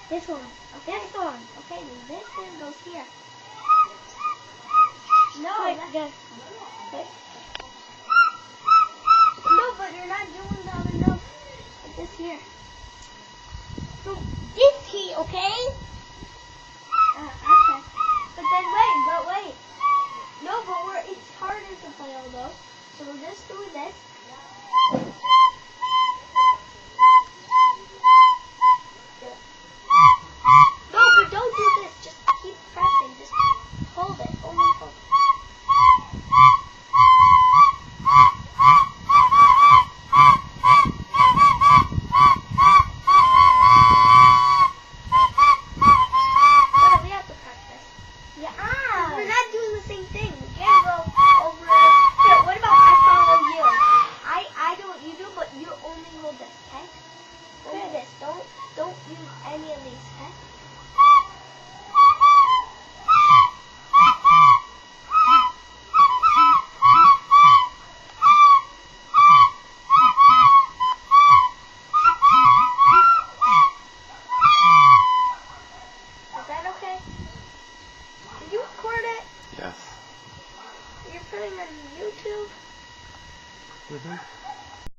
This one. Okay. This one. Okay, then this one goes here. No, Wait, that's... wait. No, but you're not doing that enough. Like this here. So, this here, okay? Okay. But then wait. No, but it's harder to play all those. So we're just doing this. No, but don't do this. Just keep pressing. Just hold it. Only hold it. But we have to practice. Yeah. We're not doing the same thing. We can't go over. Here, what about I follow you? I do what you do, but you only hold this, okay? Don't do this. Don't use any of these, okay? Is that okay? Did you record it? Yes. You're putting it on YouTube? Mm-hmm.